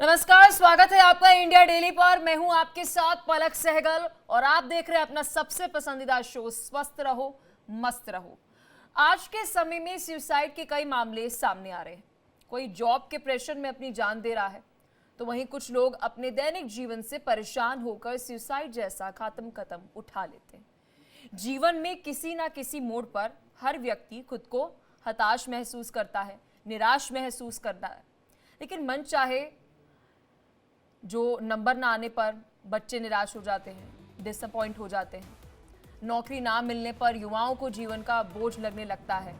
नमस्कार, स्वागत है आपका इंडिया डेली पर। मैं हूं आपके साथ पलक सहगल और आप देख रहे हैं अपना सबसे पसंदीदा शो स्वस्थ रहो मस्त रहो। आज के समय में सुसाइड के कई मामले सामने आ रहे हैं। कोई जॉब के प्रेशर में अपनी जान दे रहा है, तो वहीं कुछ लोग अपने दैनिक जीवन से परेशान होकर सुसाइड जैसा घातक कदम उठा लेते हैं। जीवन में किसी ना किसी मोड़ पर हर व्यक्ति खुद को हताश महसूस करता है, निराश महसूस करता है। लेकिन मन चाहे जो नंबर ना आने पर बच्चे निराश हो जाते हैं, डिसअपॉइंट हो जाते हैं। नौकरी ना मिलने पर युवाओं को जीवन का बोझ लगने लगता है,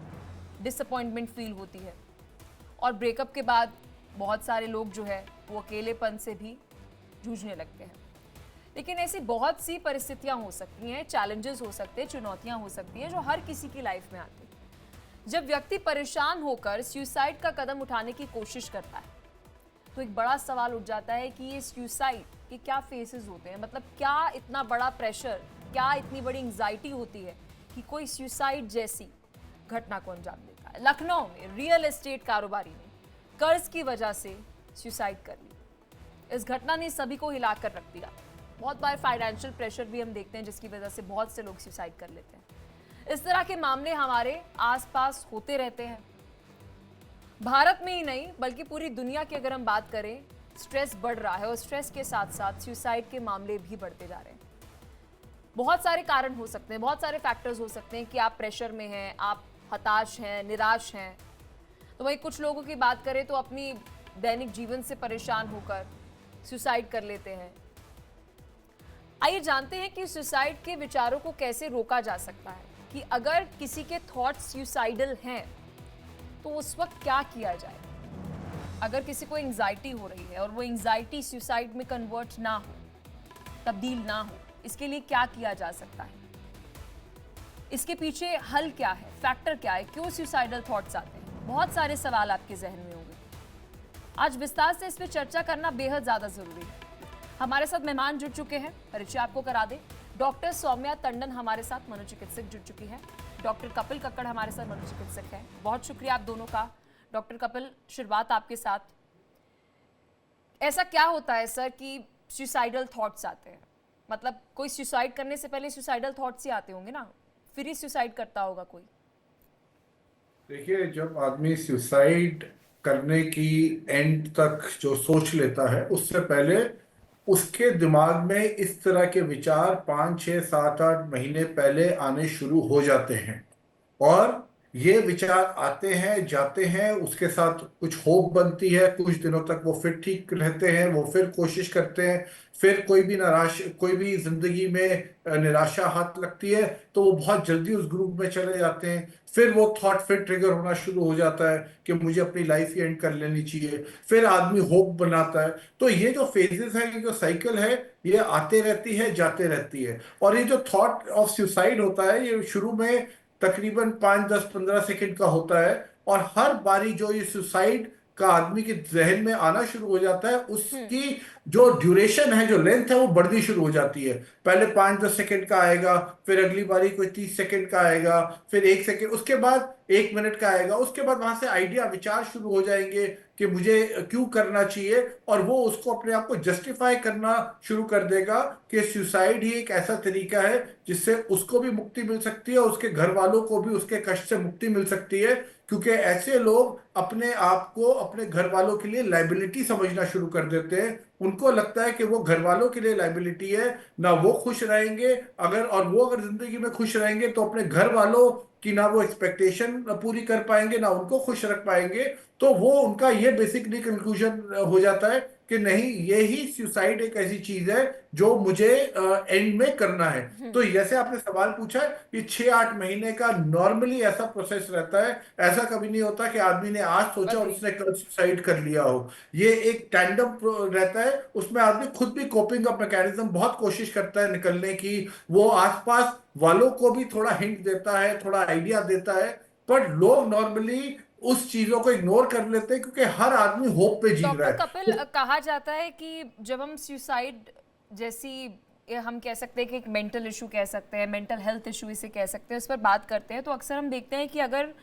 डिसअपॉइंटमेंट फील होती है। और ब्रेकअप के बाद बहुत सारे लोग जो है वो अकेलेपन से भी जूझने लगते हैं। लेकिन ऐसी बहुत सी परिस्थितियां हो सकती हैं, चैलेंजेस हो सकते हैं, चुनौतियां हो सकती हैं जो हर किसी की लाइफ में आती हैं। जब व्यक्ति परेशान होकर सुसाइड का कदम उठाने की कोशिश करता है तो एक बड़ा सवाल उठ जाता है कि ये सुसाइड के क्या फेसेस होते हैं। मतलब क्या इतना बड़ा प्रेशर, क्या इतनी बड़ी एंजाइटी होती है कि कोई सुसाइड जैसी घटना को अंजाम देता है। लखनऊ में रियल एस्टेट कारोबारी ने कर्ज की वजह से सुसाइड कर ली। इस घटना ने सभी को हिलाकर रख दिया। बहुत बार फाइनेंशियल प्रेशर भी हम देखते हैं जिसकी वजह से बहुत से लोग सुसाइड कर लेते हैं। इस तरह के मामले हमारे आसपास होते रहते हैं। भारत में ही नहीं बल्कि पूरी दुनिया की अगर हम बात करें, स्ट्रेस बढ़ रहा है और स्ट्रेस के साथ साथ सुसाइड के मामले भी बढ़ते जा रहे हैं। बहुत सारे कारण हो सकते हैं, बहुत सारे फैक्टर्स हो सकते हैं कि आप प्रेशर में हैं, आप हताश हैं, निराश हैं। तो वही कुछ लोगों की बात करें तो अपनी दैनिक जीवन से परेशान होकर सुसाइड कर लेते हैं। आइए जानते हैं कि सुसाइड के विचारों को कैसे रोका जा सकता है, कि अगर किसी के थॉट्स सुसाइडल हैं तो उस वक्त क्या किया जाए। अगर किसी को एंजाइटी हो रही है और वो एंजाइटी सुसाइड में कन्वर्ट ना हो, तब्दील ना हो, इसके लिए क्या किया जा सकता है, इसके पीछे हल क्या है, फैक्टर क्या है, क्यों सुसाइडल थॉट्स आते हैं। बहुत सारे सवाल आपके जहन में होंगे। आज विस्तार से इस पर चर्चा करना बेहद ज्यादा जरूरी है। हमारे साथ मेहमान जुड़ चुके हैं, परिचय आपको करा दे। डॉक्टर सौम्या टंडन हमारे साथ मनोचिकित्सक जुड़ चुकी है। डॉक्टर कपिल कक्कड़ हमारे साथ मनोचिकित्सक है। बहुत शुक्रिया आप दोनों का। डॉक्टर कपिल, शुरुआत आपके साथ। ऐसा क्या होता है सर कि सुसाइडल थॉट्स आते हैं? मतलब कोई सुसाइड करने से पहले सुसाइडल थॉट्स ही आते होंगे ना, फिर ही सुसाइड करता होगा कोई। देखिए, जब आदमी सुसाइड करने की एंड तक जो सोच लेता है, उससे पहले उसके दिमाग में इस तरह के विचार 5 6 7 8 महीने पहले आने शुरू हो जाते हैं। और ये विचार आते हैं, जाते हैं, उसके साथ कुछ होप बनती है, कुछ दिनों तक वो फिर ठीक रहते हैं, वो फिर कोशिश करते हैं। फिर कोई भी जिंदगी में निराशा हाथ लगती है तो वो बहुत जल्दी उस ग्रुप में चले जाते हैं। फिर वो थॉट फिर ट्रिगर होना शुरू हो जाता है कि मुझे अपनी लाइफ ही एंड कर लेनी चाहिए। फिर आदमी होप बनाता है। तो ये जो फेजेस है, ये जो साइकिल है, ये आते रहती है, जाते रहती है। और ये जो थॉट ऑफ सुसाइड होता है, ये शुरू में तकरीबन 5 10 15 सेकंड का होता है। और हर बारी जो ये सुसाइड का आदमी के जहन में आना शुरू हो जाता है, उसकी जो ड्यूरेशन है, जो लेंथ है, वो बढ़नी शुरू हो जाती है। पहले 5 10 सेकंड का आएगा, फिर अगली बारी कोई 30 सेकंड का आएगा, फिर 1 सेकंड, उसके बाद 1 मिनट का आएगा। उसके बाद वहां से आइडिया, विचार शुरू हो जाएंगे कि मुझे क्यों करना चाहिए। और वो उसको अपने आप को जस्टिफाई करना शुरू कर देगा कि सुसाइड ही एक ऐसा तरीका है जिससे उसको भी मुक्ति मिल सकती है, उसके घर वालों को भी उसके कष्ट से मुक्ति मिल सकती है। क्योंकि ऐसे लोग अपने आप को अपने घर वालों के लिए लाइबिलिटी समझना शुरू कर देते हैं। उनको लगता है कि वो घर वालों के लिए लाइबिलिटी है, ना वो खुश रहेंगे अगर, और वो अगर जिंदगी में खुश रहेंगे तो अपने घर वालों की ना वो एक्सपेक्टेशन पूरी कर पाएंगे, ना उनको खुश रख पाएंगे। तो वो उनका ये बेसिकली कंक्लूजन हो जाता है कि नहीं, ये ही सुसाइड एक ऐसी चीज है जो मुझे एंड में करना है। तो जैसे आपने सवाल पूछा, ये 6 8 महीने का नॉर्मली ऐसा प्रोसेस रहता है। ऐसा कभी नहीं होता कि आदमी ने आज सोचा और अग्रीड। उसने कल सुसाइड कर लिया हो। ये एक टैंडम रहता है, उसमें आदमी खुद भी कोपिंग अप मैकेनिज्म बहुत कोशिश करता है निकलने की। वो आसपास वालों को भी थोड़ा हिंट देता है, थोड़ा आइडिया देता है। पर लोग नॉर्मली उस चीजों को इग्नोर कर लेते हैं क्योंकि हर आदमी होप पे जी रहा डॉक्टर कपिल, है। कहा जाता है कि जब हम सुसाइड जैसी, हम कह सकते हैं कि एक मेंटल इशू कह सकते हैं, मेंटल हेल्थ इशू इसे कह सकते हैं, उस पर बात करते हैं तो अक्सर हम देखते हैं कि अगर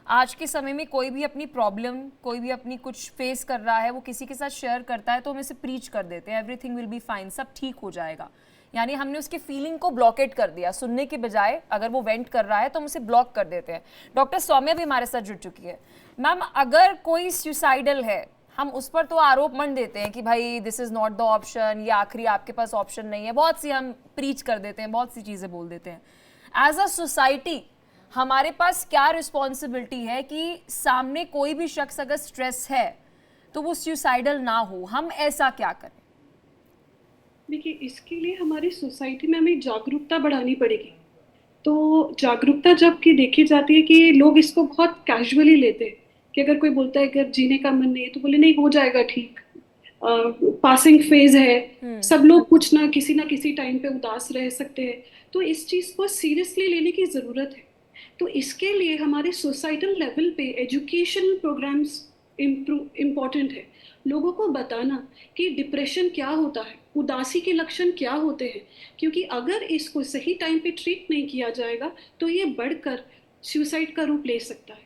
आज के समय में कोई भी अपनी प्रॉब्लम, कोई भी अपनी कुछ फेस कर रहा है, वो किसी के साथ शेयर करता है तो हम इसे प्रीच कर देते हैं, एवरीथिंग विल बी फाइन, सब ठीक हो जाएगा। यानी हमने उसकी फीलिंग को ब्लॉकेट कर दिया, सुनने के बजाय अगर वो वेंट कर रहा है तो हम उसे ब्लॉक कर देते हैं। डॉक्टर सौम्या भी हमारे साथ जुड़ चुकी है। मैम, अगर कोई सुसाइडल है, हम उस पर तो आरोप मन देते हैं कि भाई this is not the option, ये आखिरी आपके पास ऑप्शन नहीं है, बहुत सी हम प्रीच कर देते हैं, बहुत सी चीज़ें बोल देते हैं। एज अ सोसाइटी हमारे पास क्या रिस्पॉन्सिबिलिटी है कि सामने कोई भी शख्स अगर स्ट्रेस है तो वो सुसाइडल ना हो, हम ऐसा क्या करें? देखिए, इसके लिए हमारी सोसाइटी में हमें जागरूकता बढ़ानी पड़ेगी। तो जागरूकता जब कि देखी जाती है कि लोग इसको बहुत कैजुअली लेते हैं कि अगर कोई बोलता है अगर जीने का मन नहीं है तो बोले नहीं, हो जाएगा ठीक, पासिंग फेज है, सब लोग कुछ ना किसी टाइम पे उदास रह सकते हैं। तो इस चीज को सीरियसली लेने की जरूरत है। तो इसके लिए हमारे सोसाइटल लेवल पे एजुकेशन प्रोग्राम्स इम्पोर्टेंट है। लोगों को बताना कि डिप्रेशन क्या होता है, उदासी के लक्षण क्या होते हैं, क्योंकि अगर इसको सही टाइम पे ट्रीट नहीं किया जाएगा तो ये बढ़कर सुसाइड का रूप ले सकता है।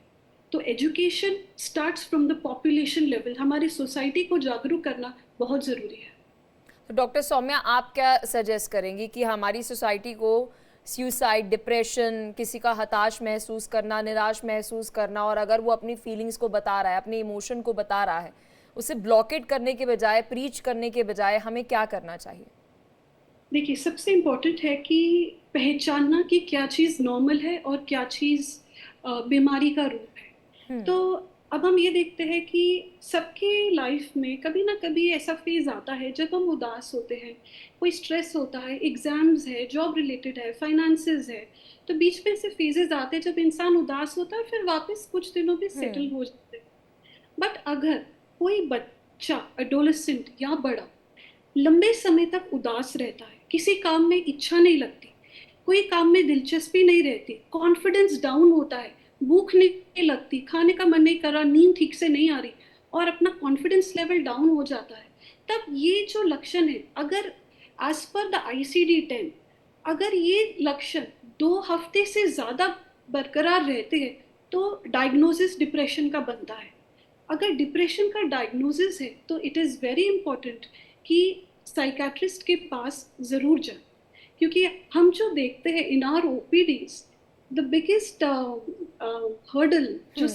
तो education starts from the population level. हमारी सोसाइटी को जागरूक करना बहुत ज़रूरी है। तो डॉक्टर सौम्या, आप क्या सजेस्ट करेंगी कि हमारी सोसाइटी को सुसाइड, डिप्रेशन, किसी का हताश महसूस करना, निराश महसूस करना, और अगर वो अपनी फीलिंग्स को बता रहा है, अपने इमोशन को बता रहा है, उसे ब्लॉकेट करने के बजाय, प्रीच करने के बजाय हमें क्या करना चाहिए? देखिए, सबसे इम्पोर्टेंट है कि पहचानना कि क्या चीज़ नॉर्मल है और क्या चीज़ बीमारी का रूप है। तो अब हम ये देखते हैं कि सबके लाइफ में कभी ना कभी ऐसा फेज आता है जब हम उदास होते हैं, कोई स्ट्रेस होता है, एग्जाम्स है, जॉब रिलेटेड है, फाइनेंसेस है। तो बीच में ऐसे फेजेस आते हैं जब इंसान उदास होता है, फिर वापस कुछ दिनों में सेटल हो जाते हैं। बट अगर कोई बच्चा, एडोलेसेंट या बड़ा लंबे समय तक उदास रहता है, किसी काम में इच्छा नहीं लगती, कोई काम में दिलचस्पी नहीं रहती, कॉन्फिडेंस डाउन होता है, भूख नहीं लगती, खाने का मन नहीं कर रहा, नींद ठीक से नहीं आ रही और अपना कॉन्फिडेंस लेवल डाउन हो जाता है, तब ये जो लक्षण है, अगर एज पर द ICD-10 अगर ये लक्षण 2 हफ्ते से ज़्यादा बरकरार रहते हैं तो डायग्नोसिस डिप्रेशन का बनता है। अगर डिप्रेशन का डायग्नोसिस है तो इट इज़ वेरी इंपॉर्टेंट कि साइकाट्रिस्ट के पास ज़रूर जाए, क्योंकि हम जो देखते हैं इन are OPDs, the biggest hurdle, जो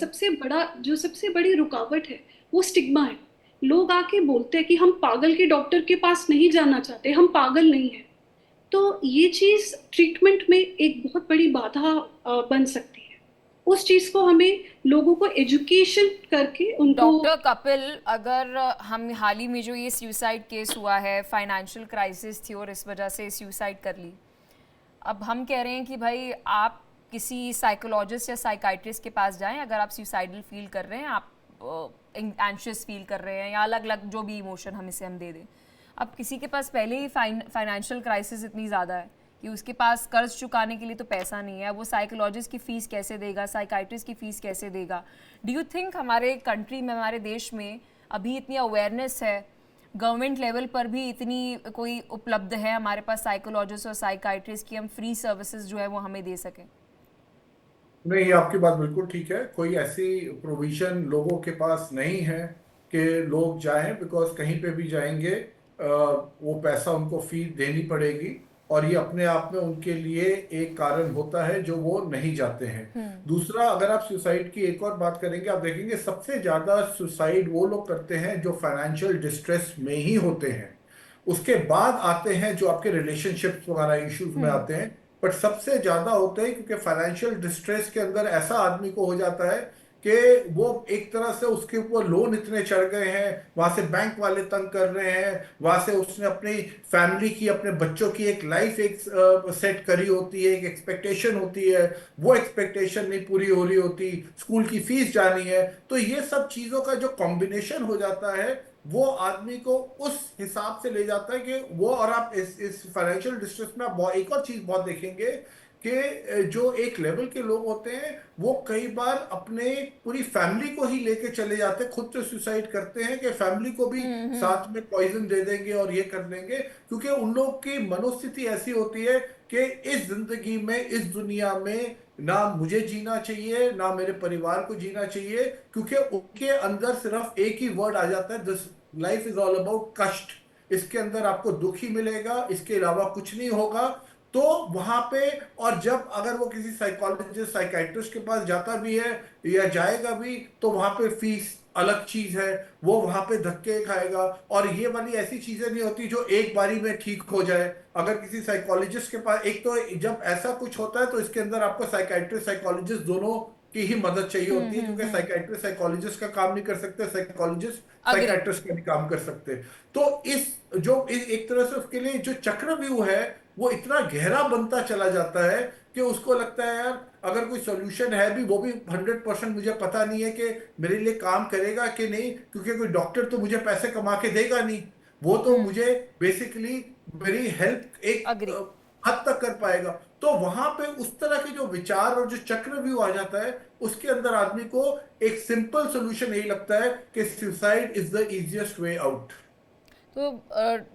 सबसे बड़ी रुकावट है वो स्टिग्मा है। लोग आके बोलते हैं कि हम पागल के डॉक्टर के पास नहीं जाना चाहते, हम पागल नहीं हैं। तो ये चीज़ ट्रीटमेंट में एक बहुत बड़ी बाधा बन सकती है। उस चीज़ को हमें लोगों को एजुकेशन करके उनको। डॉक्टर कपिल, अगर हम हाल ही में जो ये सुसाइड केस हुआ है, फाइनेंशियल क्राइसिस थी और इस वजह से सुसाइड कर ली, अब हम कह रहे हैं कि भाई आप किसी साइकोलॉजिस्ट या साइकाइट्रिस्ट के पास जाएं अगर आप सुसाइडल फील कर रहे हैं, आप एंशियस फील कर रहे हैं, या अलग अलग जो भी इमोशन हम दे दें। अब किसी के पास पहले ही फाइनेंशियल क्राइसिस इतनी ज़्यादा है कि उसके पास कर्ज चुकाने के लिए तो पैसा नहीं है, वो साइकोलॉजिस्ट की फ़ीस कैसे देगा, साइकाइट्रिस्ट की फ़ीस कैसे देगा? डू यू थिंक हमारे कंट्री में, हमारे देश में अभी इतनी अवेयरनेस है, गवर्नमेंट लेवल पर भी इतनी कोई उपलब्ध है हमारे पास साइकोलॉजिस्ट और साइकाइट्रिस्ट की हम फ्री सर्विसेज जो है वो हमें दे सकें? नहीं, आपकी बात बिल्कुल ठीक है। कोई ऐसी प्रोविजन लोगों के पास नहीं है कि लोग जाएं, बिकॉज कहीं पे भी जाएंगे वो पैसा उनको फी देनी पड़ेगी, और ये अपने आप में उनके लिए एक कारण होता है जो वो नहीं जाते हैं। दूसरा, अगर आप सुसाइड की एक और बात करेंगे, आप देखेंगे सबसे ज्यादा सुसाइड वो लोग करते हैं जो फाइनेंशियल डिस्ट्रेस में ही होते हैं। उसके बाद आते हैं जो आपके रिलेशनशिप्स वगैरह इश्यूज में आते हैं, बट सबसे ज्यादा होते हैं क्योंकि फाइनेंशियल डिस्ट्रेस के अंदर ऐसा आदमी को हो जाता है कि वो एक तरह से उसके ऊपर लोन इतने चढ़ गए हैं, वहां से बैंक वाले तंग कर रहे हैं, वहां से उसने अपनी फैमिली की, अपने बच्चों की एक लाइफ एक सेट करी होती है, एक एक्सपेक्टेशन होती है, वो एक्सपेक्टेशन नहीं पूरी हो रही होती, स्कूल की फीस जानी है। तो ये सब चीजों का जो कॉम्बिनेशन हो जाता है वो आदमी को उस हिसाब से ले जाता है कि वो, और आप इस फाइनेंशियल डिस्ट्रेस में आप एक और चीज बहुत देखेंगे कि जो एक लेवल के लोग होते हैं वो कई बार अपने पूरी फैमिली को ही लेके चले जाते हैं, खुद तो सुसाइड करते हैं कि फैमिली को भी साथ में पॉइजन दे देंगे और ये कर देंगे, क्योंकि उन लोग की मनोस्थिति ऐसी होती है कि इस जिंदगी में, इस दुनिया में ना मुझे जीना चाहिए ना मेरे परिवार को जीना चाहिए, क्योंकि उनके अंदर सिर्फ एक ही वर्ड आ जाता है, this life is all about कष्ट। इसके अंदर आपको दुख ही मिलेगा, इसके अलावा कुछ नहीं होगा। तो वहां पे, और जब अगर वो किसी साइकोलॉजिस्ट साइकाइट्रिस्ट के पास जाता भी है या जाएगा भी, तो वहां पे फीस अलग चीज है, वो वहां पे धक्के खाएगा। और ये वाली ऐसी चीजें नहीं होती जो एक बारी में ठीक हो जाए। अगर किसी साइकोलॉजिस्ट के पास, एक तो जब ऐसा कुछ होता है तो इसके अंदर आपको साइकाइट्रिस्ट साइकोलॉजिस्ट दोनों की ही मदद चाहिए होती है, क्योंकि साइकाइट्रिस्ट साइकोलॉजिस्ट का काम नहीं कर सकते, साइकोलॉजिस्ट अग्री। साइकाइट्रिस्ट का भी काम कर सकते। तो एक तरह से उसके लिए जो चक्रव्यूह है वो इतना गहरा बनता चला जाता है कि उसको लगता है यार अगर कोई सोल्यूशन है भी, वो भी 100% मुझे पता नहीं है कि मेरे लिए काम करेगा कि नहीं, क्योंकि कोई डॉक्टर तो मुझे पैसे कमा के देगा नहीं, वो तो मुझे बेसिकली मेरी हेल्प एक अग्री। हद तक कर पाएगा। तो वहां पे उस तरह के जो विचार और जो चक्रव्यूह आ जाता है, उसके अंदर आदमी को एक सिंपल सोल्यूशन यही लगता है कि suicide is the easiest way out. तो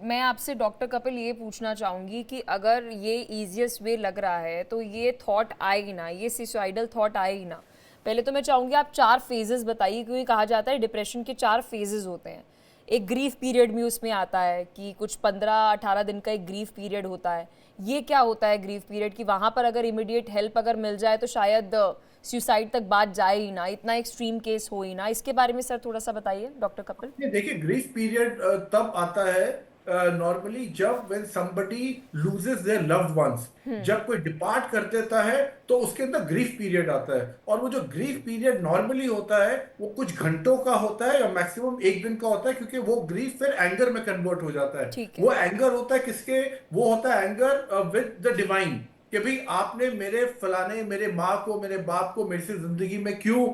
मैं आपसे डॉक्टर कपिल ये पूछना चाहूँगी कि अगर ये ईजिएस्ट वे लग रहा है तो ये थॉट आएगी ना, ये सुसाइडल थॉट आएगी ना, पहले तो मैं चाहूँगी आप 4 फेजेस बताइए, क्योंकि कहा जाता है डिप्रेशन के 4 फेजेस होते हैं। एक ग्रीफ पीरियड भी उसमें आता है कि कुछ 15-18 दिन का एक ग्रीफ पीरियड होता है। ये क्या होता है ग्रीफ पीरियड, कि वहाँ पर अगर इमीडिएट हेल्प अगर मिल जाए तो शायद सुसाइड तक बात जाए ही ना, इतना एक्सट्रीम केस हो ही ना। इसके बारे में सर थोड़ा सा बताइए डॉक्टर कपिल। ये देखिए, ग्रीफ पीरियड तब आता है नॉर्मली जब when somebody loses their loved ones. जब कोई डिपार्ट कर देता है तो उसके अंदर ग्रीफ पीरियड आता है। और वो जो ग्रीफ पीरियड नॉर्मली होता है वो कुछ घंटों का होता है या मैक्सिमम एक दिन का होता है, क्योंकि वो ग्रीफ फिर एंगर में कन्वर्ट हो जाता है। ठीक है। वो एंगर होता है किसके, वो होता है एंगर विद द डिवाइन, कि भाई आपने मेरे फलाने, मेरे माँ को, मेरे बाप को मेरे से जिंदगी में क्यों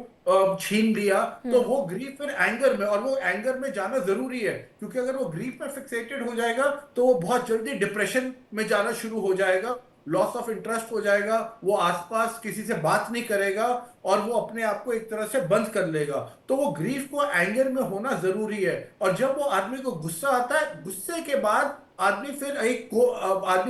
छीन लिया। तो वो ग्रीफ फिर एंगर में, और वो एंगर में जाना जरूरी है, क्योंकि अगर वो ग्रीफ में फिक्सेटेड हो जाएगा तो वो बहुत जल्दी डिप्रेशन में जाना शुरू हो जाएगा, लॉस ऑफ इंटरेस्ट हो जाएगा, वो आसपास किसी से बात नहीं करेगा और वो अपने आप को एक तरह से बंद कर लेगा। तो वो ग्रीफ को एंगर में होना जरूरी है। और जब वो आदमी को गुस्सा आता है, गुस्से के बाद आदमी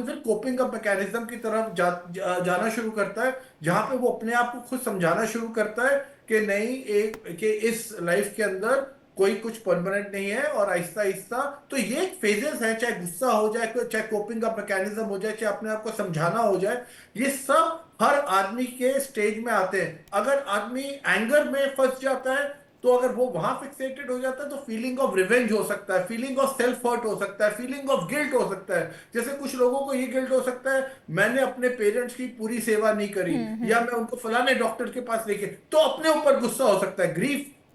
फिर कोपिंग का मैकेनिज्म की तरफ जाना शुरू करता है, जहां पे वो अपने आप को खुद समझाना शुरू करता है कि नहीं, कि इस लाइफ के अंदर कोई कुछ परमानेंट नहीं है। और आहिस्ता आहिस्ता, तो ये एक फेजेस है, चाहे गुस्सा हो जाए, चाहे कोपिंग का मैकेनिज्म हो जाए, चाहे अपने आप को समझाना हो जाए, ये सब हर आदमी के स्टेज में आते हैं। अगर आदमी एंगर में फंस जाता है, तो अगर वो वहां फिक्सेटेड हो जाता है, तो फीलिंग ऑफ रिवेंज हो सकता है, फीलिंग ऑफ सेल्फ हर्ट हो सकता है, फीलिंग ऑफ गिल्ट हो सकता है। जैसे कुछ लोगों को ये गिल्ट हो सकता है, मैंने अपने पेरेंट्स की पूरी सेवा नहीं करी, या मैं उनको फलाने डॉक्टर के पास लेके, तो अपने ऊपर गुस्सा हो सकता है।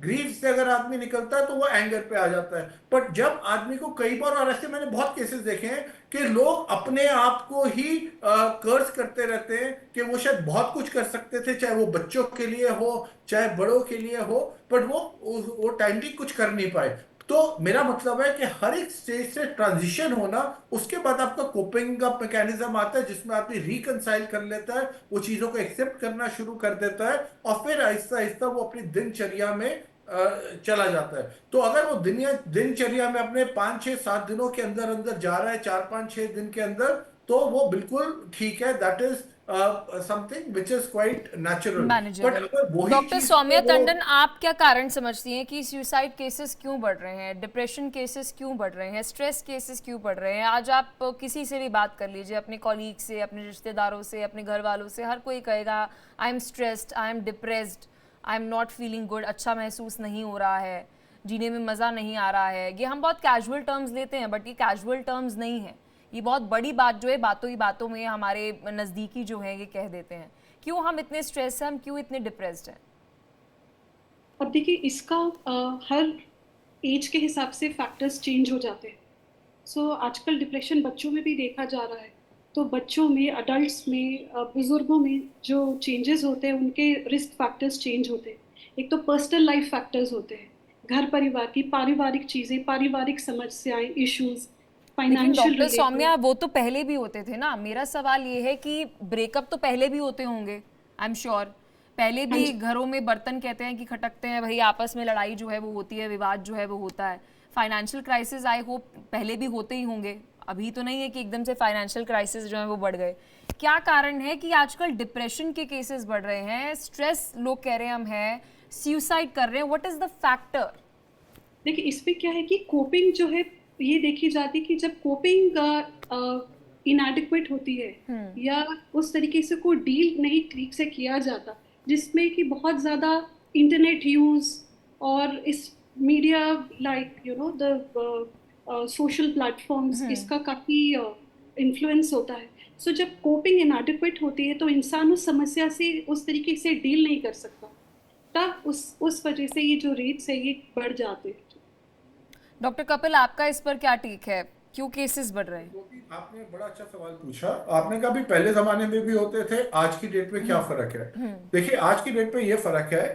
ग्रीफ से अगर आदमी निकलता है तो वो एंगर पे आ जाता है। बट जब आदमी को कई बार, और ऐसे मैंने बहुत केसेस देखे हैं कि लोग अपने आप को ही कर्ज करते रहते हैं कि वो शायद बहुत कुछ कर सकते थे, चाहे वो बच्चों के लिए हो चाहे बड़ों के लिए हो, बट वो टाइमली कुछ कर नहीं पाए। तो मेरा मतलब है कि हर एक स्टेज से ट्रांजिशन होना, उसके बाद आपका कोपिंग का मैकेनिज्म आता है जिसमें आदमी रिकंसाइल कर लेता है, वो चीजों को एक्सेप्ट करना शुरू कर देता है, और फिर आहिस्ता आहिस्ता वो अपनी दिनचर्या में चला जाता है। तो अगर वो दिनचर्या में अपने 5-6-7 दिनों के अंदर अंदर जा रहा है, 4-5-6 दिन के अंदर, तो वो बिल्कुल ठीक है, that is something which is quite natural. But manageable. अगर वही डॉक्टर चीज सौम्या को वो टंडन, आप क्या कारण समझती हैं कि सुसाइड केसेस क्यों बढ़ रहे हैं, डिप्रेशन केसेस क्यों बढ़ रहे हैं, स्ट्रेस केसेस क्यों बढ़ रहे हैं? आज आप किसी से भी बात कर लीजिए, अपने कॉलीग से, अपने रिश्तेदारों से, अपने घर वालों से, हर कोई कहेगा I am stressed, I am depressed, I am not feeling good, अच्छा महसूस नहीं हो रहा है, जीने में मज़ा नहीं आ रहा है। ये हम बहुत कैजुअल टर्म्स लेते हैं, बट ये कैजुअल टर्म्स नहीं है, ये बहुत बड़ी बात जो है बातों ही बातों में हमारे नज़दीकी जो है ये कह देते हैं। क्यों हम इतने स्ट्रेस हैं, हम क्यों इतने डिप्रेस्ड हैं? अब देखिए, इसका हर एज के हिसाब से फैक्टर्स चेंज हो जाते हैं। सो आजकल डिप्रेशन बच्चों में भी देखा जा रहा है। तो बच्चों में, अडल्ट्स में, बुजुर्गों में जो चेंजेस होते हैं, उनके रिस्क फैक्टर्स चेंज होते हैं। एक तो पर्सनल लाइफ फैक्टर्स होते हैं, घर परिवार की पारिवारिक चीज़ें, पारिवारिक समस्याएं, इश्यूज, लेकिन फाइनेंशियल डॉक्टर सौम्या रिलेटेड। वो तो पहले भी होते थे ना। मेरा सवाल ये है कि ब्रेकअप तो पहले भी होते होंगे, आई एम श्योर। पहले हाँ भी जी। घरों में बर्तन कहते हैं कि खटकते हैं, भाई आपस में लड़ाई जो है वो होती है, विवाद जो है वो होता है। फाइनेंशियल क्राइसिस आई होप पहले भी होते ही होंगे, अभी तो नहीं है कि एकदम से फाइनेंशियल क्राइसिस जो है वो बढ़ गए, क्या कारण है कि आजकल डिप्रेशन के केसेस बढ़ रहे हैं, स्ट्रेस लोग कह रहे हैं हम हैं, सुसाइड कर रहे हैं, व्हाट इज द फैक्टर? देखिए इस पे क्या है कि कोपिंग जो है ये देखी जाती है कि जब कोपिंग इनएडिक्वेट होती है या उस तरीके से कोई डील नहीं ठीक से किया जाता, जिसमें कि बहुत ज़्यादा इंटरनेट यूज़ और इस media like you know the social platforms इसका काफ़ी इन्फ्लुएंस होता है। सो जब कोपिंग इनएडिक्वेट होती है तो इंसान उस समस्या से उस तरीके से डील नहीं कर सकता, तब उस वजह से ये जो रेट्स है ये बढ़ जाते हैं। डॉक्टर कपिल, आपका इस पर क्या टेक है, क्यों केसेस बढ़ रहे हैं? आपने बड़ा अच्छा सवाल पूछा। आपने कहा भी पहले जमाने में भी होते थे, आज की डेट में क्या फर्क है? देखिए आज की डेट में ये फर्क है,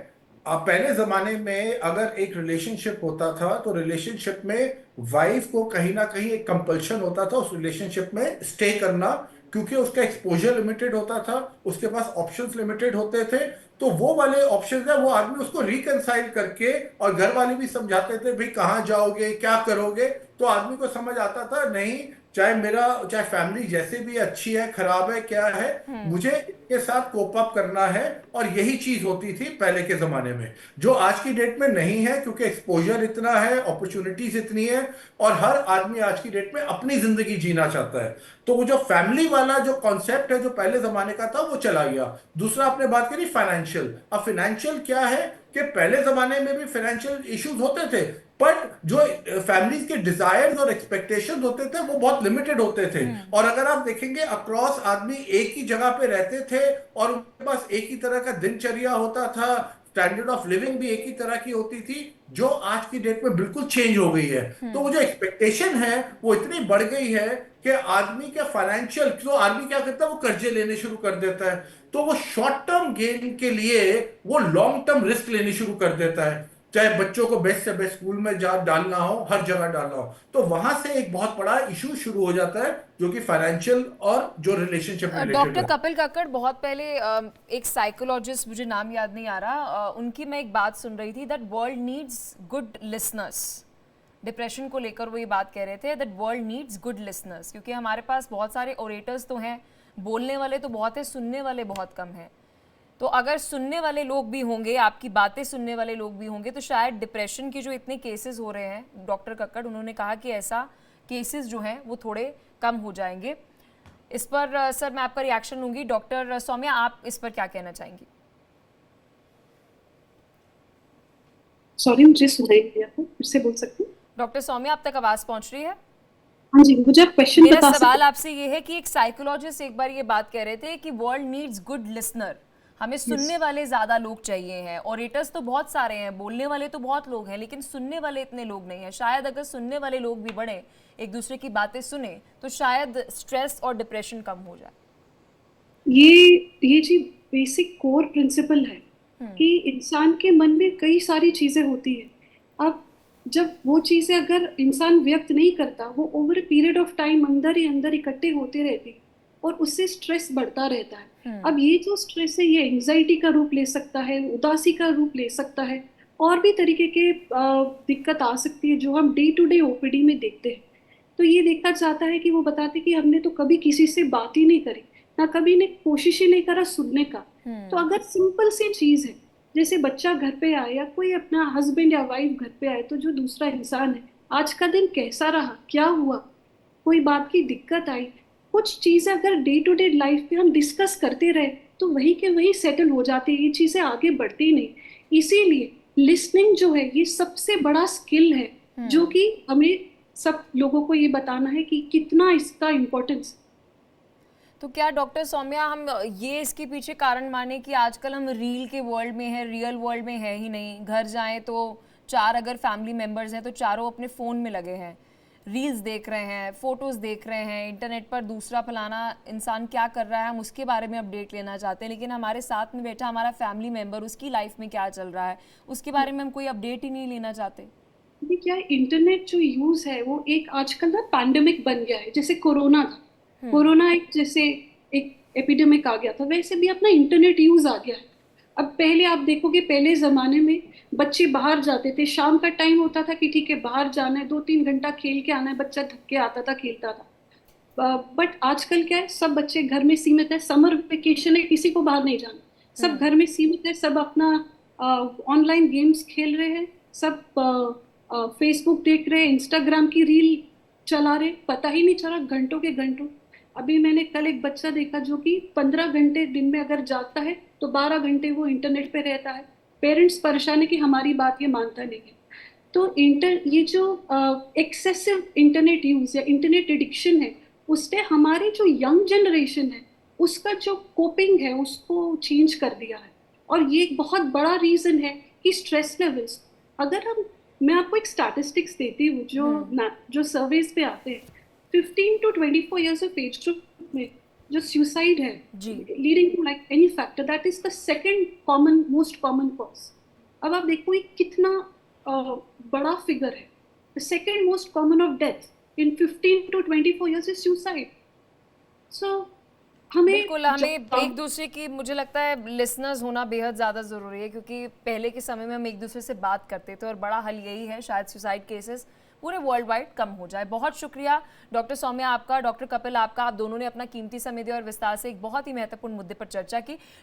आप पहले जमाने में अगर एक रिलेशनशिप होता था तो रिलेशनशिप में वाइफ को कहीं ना कहीं एक कंपल्शन होता था उस रिलेशनशिप में स्टे करना, क्योंकि उसका एक्सपोजर लिमिटेड होता था, उसके पास ऑप्शंस लिमिटेड होते थे। तो वो वाले ऑप्शंस है वो आदमी उसको रिकंसाइल करके, और घर वाले भी समझाते थे भाई कहाँ जाओगे क्या करोगे, तो आदमी को समझ आता था नहीं, चाहे फैमिली जैसे भी अच्छी है खराब है क्या है, मुझे इसके साथ कोप अप करना है। और यही चीज होती थी पहले के जमाने में, जो आज की डेट में नहीं है, क्योंकि एक्सपोजर इतना है, अपॉर्चुनिटीज इतनी है, और हर आदमी आज की डेट में अपनी जिंदगी जीना चाहता है। तो वो जो फैमिली वाला जो कॉन्सेप्ट है जो पहले जमाने का था वो चला गया। दूसरा आपने बात करी फाइनेंशियल। अब फाइनेंशियल क्या है कि पहले जमाने में भी फाइनेंशियल इश्यूज होते थे, बट जो फैमिलीज के डिजायर्स और एक्सपेक्टेशंस होते थे वो बहुत लिमिटेड होते थे। और अगर आप देखेंगे अक्रॉस आदमी एक ही जगह पे रहते थे और उनके पास एक ही तरह का दिनचर्या होता था, स्टैंडर्ड ऑफ लिविंग भी एक ही तरह की होती थी, जो आज की डेट में बिल्कुल चेंज हो गई है। तो वो जो एक्सपेक्टेशन है वो इतनी बढ़ गई है कि आदमी के फाइनेंशियल, तो आदमी क्या करता है वो कर्जे लेने शुरू कर देता है, तो वो शॉर्ट टर्म गेन के लिए वो लॉन्ग टर्म रिस्क लेने शुरू कर देता है, चाहे बच्चों को बेस्ट से बेस्ट स्कूल में जा डालना हो, हर जगह डालना हो। तो वहां से एक बहुत बड़ा इशू शुरू हो जाता है जो कि फाइनेंशियल और जो रिलेशनशिप रिलेटेड डॉक्टर है। कपिल कक्कड़, बहुत पहले एक साइकोलॉजिस्ट, मुझे नाम याद नहीं आ रहा, उनकी मैं एक बात सुन रही थी, that world needs good listeners. Depression को लेकर वो ये बात कह रहे थे, that world needs good listeners, क्योंकि हमारे पास बहुत सारे ओरेटर्स तो हैं, बोलने वाले तो बहुत है, सुनने वाले बहुत कम हैं। तो अगर सुनने वाले लोग भी होंगे, आपकी बातें सुनने वाले लोग भी होंगे, तो शायद डिप्रेशन के जो इतने केसेस हो रहे हैं, डॉक्टर कक्कड़ उन्होंने कहा कि ऐसा केसेस जो हैं वो थोड़े कम हो जाएंगे। इस पर सर मैं आपका रिएक्शन लूंगी। डॉक्टर सौम्या, आप इस पर क्या कहना चाहेंगी? सॉरी मुझे सुनाई नहीं दिया था, फिर से बोल सकते हैं? डॉक्टर सौम्या, आप तक आवाज पहुंच रही है? हाँ जी, मुझे आप क्वेश्चन मेरा बता सवाल सकते आपसे ये है कि एक साइकोलॉजिस्ट एक बार ये बात कह रहे थे कि वर्ल्ड नीड्स गुड लिसनर, हमें सुनने वाले ज्यादा लोग चाहिए हैं। ऑरेटर्स तो बहुत सारे हैं, बोलने वाले तो बहुत लोग हैं, लेकिन सुनने वाले इतने लोग नहीं हैं। शायद अगर सुनने वाले लोग भी बढ़े, एक दूसरे की बातें सुने, तो शायद स्ट्रेस और डिप्रेशन कम हो जाए। ये जी बेसिक कोर प्रिंसिपल है कि इंसान के मन में कई सारी चीजें होती है। अब जब वो चीजें अगर इंसान व्यक्त नहीं करता, वो ओवर पीरियड ऑफ टाइम अंदर ही अंदर इकट्ठे होते रहते और उससे स्ट्रेस बढ़ता रहता है। अब ये जो स्ट्रेस है ये एंजाइटी का रूप ले सकता है, उदासी का रूप ले सकता है, और भी तरीके के दिक्कत आ सकती है जो हम डे टू डे ओपीडी में देखते हैं। तो ये देखा जाता है कि वो बताते कि हमने तो कभी किसी से बात ही नहीं करी, ना कभी ने कोशिश ही नहीं करा सुनने का। तो अगर सिंपल सी चीज है, जैसे बच्चा घर पे आए या कोई अपना हस्बैंड या वाइफ घर पे आए, तो जो दूसरा इंसान है आज का दिन कैसा रहा, क्या हुआ, कोई बात की दिक्कत आई, कुछ चीजें अगर डे टू डे लाइफ पे हम डिस्कस करते रहे तो वही के वही सेटल हो जाती है, ये चीजें आगे बढ़ती नहीं। इसीलिए लिसनिंग जो है ये सबसे बड़ा स्किल है, जो कि हमें सब लोगों को ये बताना है कि कितना इसका इम्पोर्टेंस। तो क्या डॉक्टर सौम्या हम ये इसके पीछे कारण माने कि आजकल हम रील के वर्ल्ड में है, रियल वर्ल्ड में है ही नहीं? घर जाएं तो चार अगर फैमिली मेंबर्स हैं तो चारों अपने फ़ोन में लगे हैं, रील्स देख रहे हैं, फोटोज़ देख रहे हैं, इंटरनेट पर दूसरा फलाना इंसान क्या कर रहा है हम उसके बारे में अपडेट लेना चाहते हैं, लेकिन हमारे साथ में बैठा हमारा फैमिली मेम्बर, उसकी लाइफ में क्या चल रहा है उसके बारे में हम कोई अपडेट ही नहीं लेना चाहते। क्या इंटरनेट जो यूज़ है वो एक आजकल ना पैंडेमिक बन गया है। जैसे कोरोना था, कोरोना एक जैसे एक एपिडेमिक आ गया था, वैसे भी अपना इंटरनेट यूज़ आ गया है। अब पहले आप देखोगे, पहले ज़माने में बच्चे बाहर जाते थे, शाम का टाइम होता था कि ठीक है बाहर जाना है, 2-3 घंटा खेल के आना है, बच्चा थक के आता था, खेलता था। बट आजकल क्या है, सब बच्चे घर में सीमित है, समर वेकेशन है, किसी को बाहर नहीं जाना, सब घर में सीमित है, सब अपना ऑनलाइन गेम्स खेल रहे हैं, सब फेसबुक देख रहे हैं, इंस्टाग्राम की रील चला रहे, पता ही नहीं चला घंटों के घंटों। अभी मैंने कल एक बच्चा देखा जो कि 15 घंटे दिन में अगर जागता है तो 12 घंटे वो इंटरनेट पे रहता है। पेरेंट्स परेशान है कि हमारी बात ये मानता नहीं है। तो ये जो एक्सेसिव इंटरनेट यूज या इंटरनेट एडिक्शन है, उसने हमारी जो यंग जनरेशन है उसका जो कोपिंग है उसको चेंज कर दिया है। और ये एक बहुत बड़ा रीजन है कि स्ट्रेस लेवल्स, अगर हम, मैं आपको एक स्टैटिस्टिक्स देती हूँ जो सर्वेज पे आते हैं, 15 to 24 years of age group में जो सुसाइड है जी। Leading to like any factor, that is the second common most common cause. अब आप देखो ये कितना बड़ा फिगर है। The second most common of death in 15 to 24 years is suicide. So हमें बिल्कुल, हमें एक दूसरे की, मुझे लगता है लिसनर्स होना बेहद ज़्यादा ज़रूरी है, क्योंकि पहले के समय में हम एक दूसरे से बात करते थे और बड़ा हल यही है, शायद सुसाइड केसेस पूरे वर्ल्ड वाइड कम हो जाए। बहुत शुक्रिया डॉक्टर सौम्या आपका, डॉक्टर कपिल आपका, आप दोनों ने अपना कीमती समय दिया और विस्तार से एक बहुत ही महत्वपूर्ण मुद्दे पर चर्चा की।